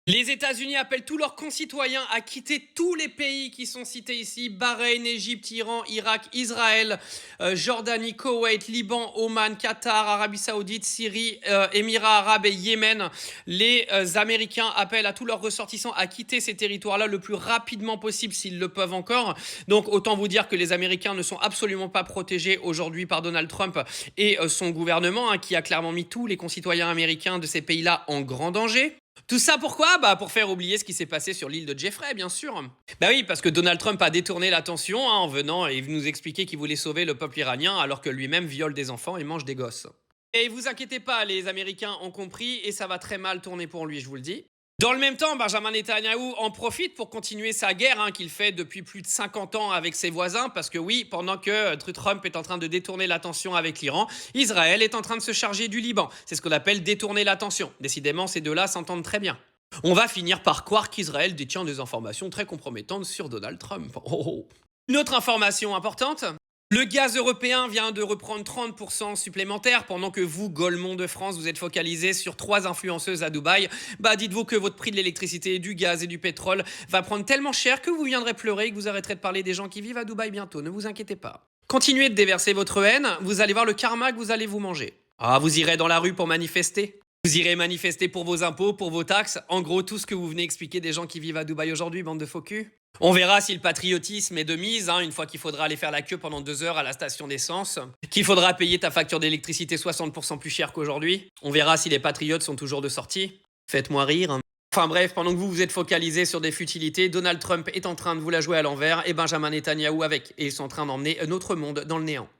Les États-Unis appellent tous leurs concitoyens à quitter tous les pays qui sont cités ici: Bahreïn, Égypte, Iran, Irak, Israël, Jordanie, Koweït, Liban, Oman, Qatar, Arabie Saoudite, Syrie, Émirats Arabes et Yémen. Les Américains appellent à tous leurs ressortissants à quitter ces territoires-là le plus rapidement possible s'ils le peuvent encore. Donc autant vous dire que les Américains ne sont absolument pas protégés aujourd'hui par Donald Trump et son gouvernement, hein, qui a clairement mis tous les concitoyens américains de ces pays-là en grand danger. Tout ça pourquoi? Pour faire oublier ce qui s'est passé sur l'île de Jeffrey, bien sûr. Oui, parce que Donald Trump a détourné l'attention, hein, en venant et nous expliquer qu'il voulait sauver le peuple iranien alors que lui-même viole des enfants et mange des gosses. Et vous inquiétez pas, les Américains ont compris et ça va très mal tourner pour lui, je vous le dis. Dans le même temps, Benjamin Netanyahou en profite pour continuer sa guerre, hein, qu'il fait depuis plus de 50 ans avec ses voisins, parce que oui, pendant que Trump est en train de détourner l'attention avec l'Iran, Israël est en train de se charger du Liban. C'est ce qu'on appelle détourner l'attention. Décidément, ces deux-là s'entendent très bien. On va finir par croire qu'Israël détient des informations très compromettantes sur Donald Trump. Oh, oh. Une autre information importante: le gaz européen vient de reprendre 30% supplémentaire pendant que vous, Golemont de France, vous êtes focalisé sur 3 influenceuses à Dubaï. Dites-vous que votre prix de l'électricité, du gaz et du pétrole va prendre tellement cher que vous viendrez pleurer et que vous arrêterez de parler des gens qui vivent à Dubaï bientôt. Ne vous inquiétez pas. Continuez de déverser votre haine, vous allez voir le karma que vous allez vous manger. Vous irez dans la rue pour manifester. Vous irez manifester pour vos impôts, pour vos taxes. En gros, tout ce que vous venez expliquer des gens qui vivent à Dubaï aujourd'hui, bande de faux culs. On verra si le patriotisme est de mise, hein, une fois qu'il faudra aller faire la queue pendant 2 heures à la station d'essence, qu'il faudra payer ta facture d'électricité 60% plus cher qu'aujourd'hui. On verra si les patriotes sont toujours de sortie. Faites-moi rire. Enfin bref, pendant que vous êtes focalisé sur des futilités, Donald Trump est en train de vous la jouer à l'envers et Benjamin Netanyahou avec. Et ils sont en train d'emmener notre monde dans le néant.